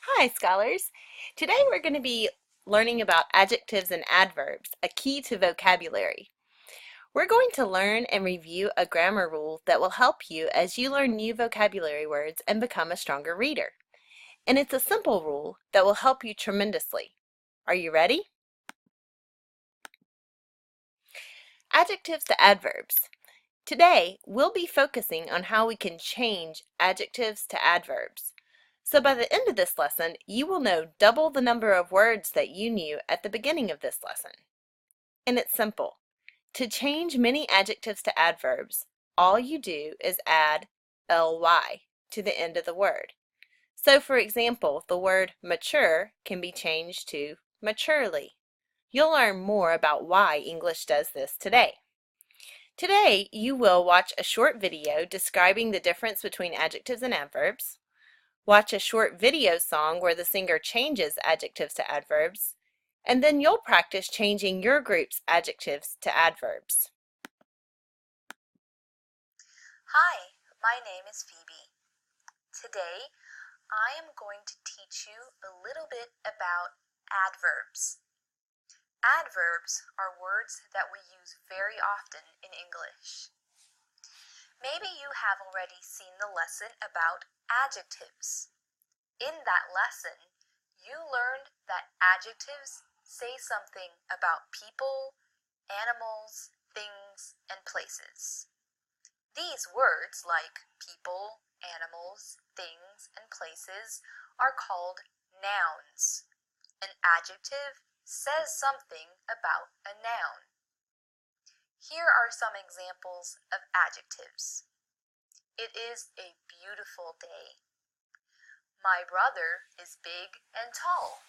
Hi, scholars. Today we're going to be learning about adjectives and adverbs, a key to vocabulary. We're going to learn and review a grammar rule that will help you as you learn new vocabulary words and become a stronger reader. And it's a simple rule that will help you tremendously. Are you ready? Adjectives to adverbs. Today, we'll be focusing on how we can change adjectives to adverbs. So by the end of this lesson, you will know double the number of words that you knew at the beginning of this lesson. And it's simple. To change many adjectives to adverbs, all you do is add ly to the end of the word. So for example, the word mature can be changed to maturely. You'll learn more about why English does this today. Today, you will watch a short video describing the difference between adjectives and adverbs, watch a short video song where the singer changes adjectives to adverbs, and then you'll practice changing your group's adjectives to adverbs. Hi, my name is Phoebe. Today, I am going to teach you a little bit about adverbs. Adverbs are words that we use very often in English. Maybe you have already seen the lesson about adjectives. In that lesson, you learned that adjectives say something about people, animals, things, and places. These words, like people, animals, things, and places, are called nouns. An adjective says something about a noun. Here are some examples of adjectives. It is a beautiful day. My brother is big and tall.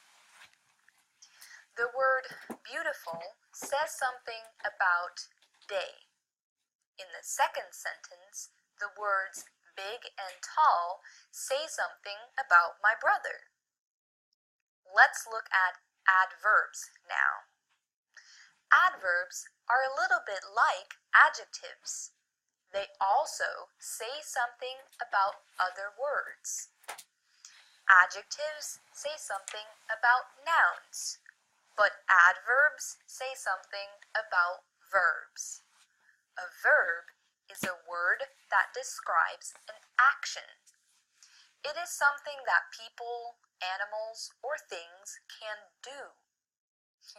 The word beautiful says something about day. In the second sentence, the words big and tall say something about my brother. Let's look at adverbs now. Adverbs are a little bit like adjectives. They also say something about other words. Adjectives say something about nouns, but adverbs say something about verbs. A verb is a word that describes an action. It is something that people, animals, or things can do.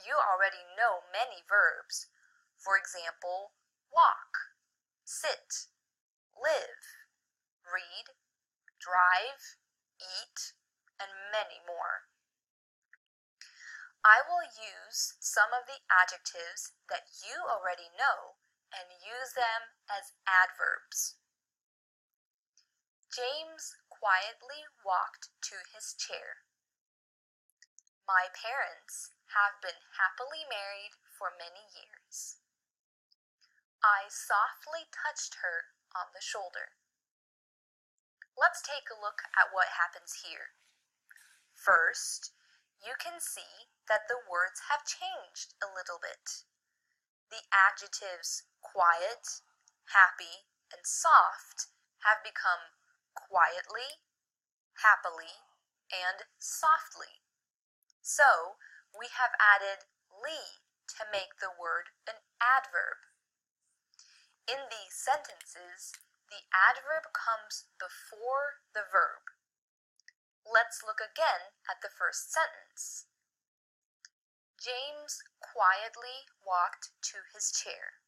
You already know many verbs. For example, walk, sit, live, read, drive, eat, and many more. I will use some of the adjectives that you already know and use them as adverbs. James quietly walked to his chair. My parents have been happily married for many years. I softly touched her on the shoulder. Let's take a look at what happens here. First, you can see that the words have changed a little bit. The adjectives quiet, happy, and soft have become quietly, happily, and softly. So, we have added "ly" to make the word an adverb. In these sentences, the adverb comes before the verb. Let's look again at the first sentence. James quietly walked to his chair.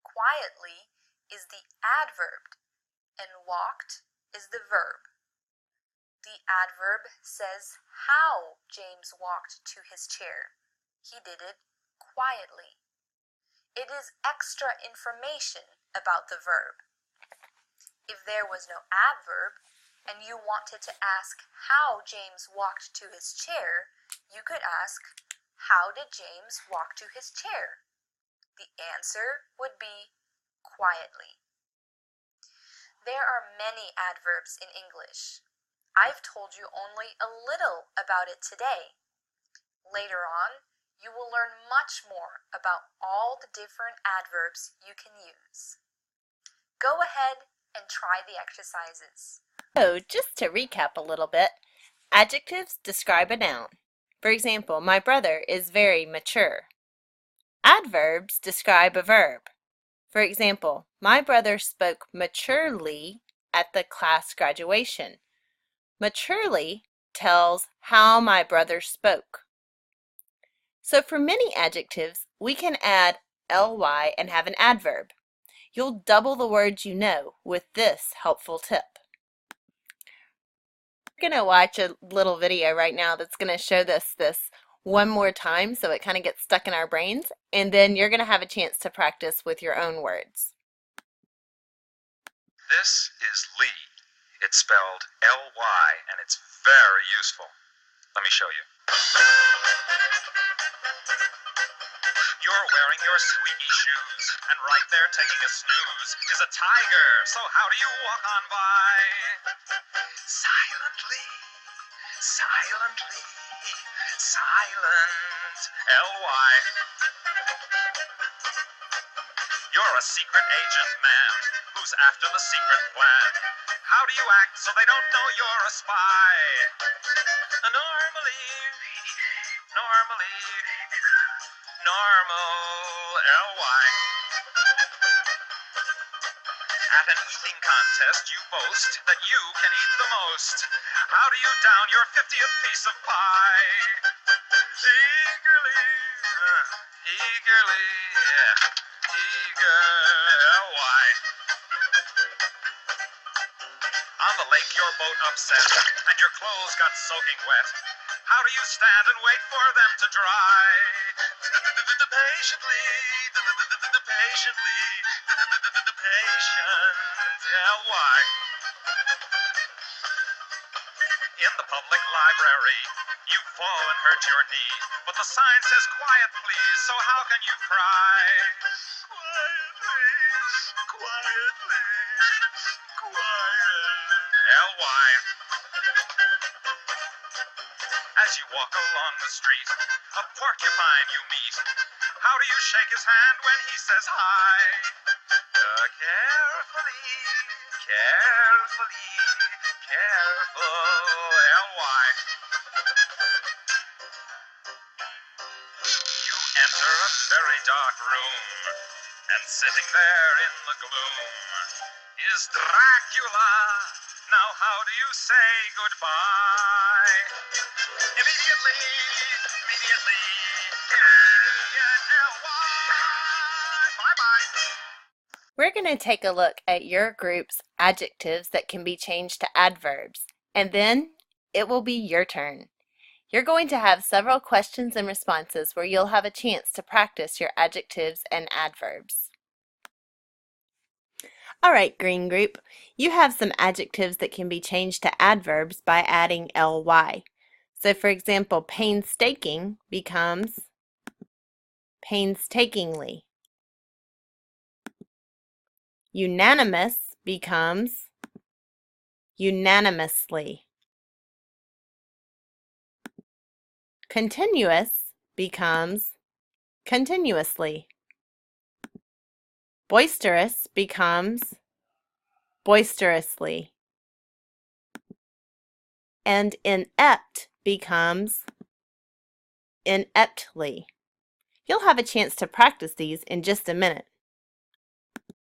Quietly is the adverb, and walked is the verb. The adverb says how James walked to his chair. He did it quietly. It is extra information about the verb. If there was no adverb, and you wanted to ask how James walked to his chair, you could ask, how did James walk to his chair? The answer would be quietly. There are many adverbs in English. I've told you only a little about it today. Later on, you will learn much more about all the different adverbs you can use. Go ahead and try the exercises. So just to recap a little bit, Adjectives describe a noun. For example, my brother is very mature. Adverbs describe a verb. For example, my brother spoke maturely at the class graduation. Maturely tells how my brother spoke. So for many adjectives, we can add ly and have an adverb. You'll double the words you know with this helpful tip. We're going to watch a little video right now that's going to show this one more time so it kind of gets stuck in our brains, and then you're going to have a chance to practice with your own words. This is Lee. It's spelled L-Y, and it's very useful. Let me show you. You're wearing your squeaky shoes, and right there taking a snooze is a tiger, so how do you walk on by? Silently, silently, silent, L-Y. You're a secret agent man who's after the secret plan. How do you act so they don't know you're a spy? Normally, normal, L-Y. At an eating contest, you boast that you can eat the most. How do you down your 50th piece of pie? Eagerly, yeah, eager, L-Y. On the lake, your boat upset, and your clothes got soaking wet. How do you stand and wait for them to dry? Patiently, patient, L-Y. In the public library, you fall and hurt your knee, but the sign says quiet please, so how can you cry? Quietly, quiet, L-Y. As you walk along the street, a porcupine you meet. How do you shake his hand when he says hi? Carefully, careful, L-Y. You enter a very dark room, and sitting there in the gloom is Dracula. Now how do you say goodbye? Immediately, L-Y. Bye-bye. We're going to take a look at your group's adjectives that can be changed to adverbs, and then it will be your turn. You're going to have several questions and responses where you'll have a chance to practice your adjectives and adverbs. All right, green group, you have some adjectives that can be changed to adverbs by adding ly. So for example, painstaking becomes painstakingly. Unanimous becomes unanimously. Continuous becomes continuously. Boisterous becomes boisterously. And inept becomes ineptly. You'll have a chance to practice these in just a minute.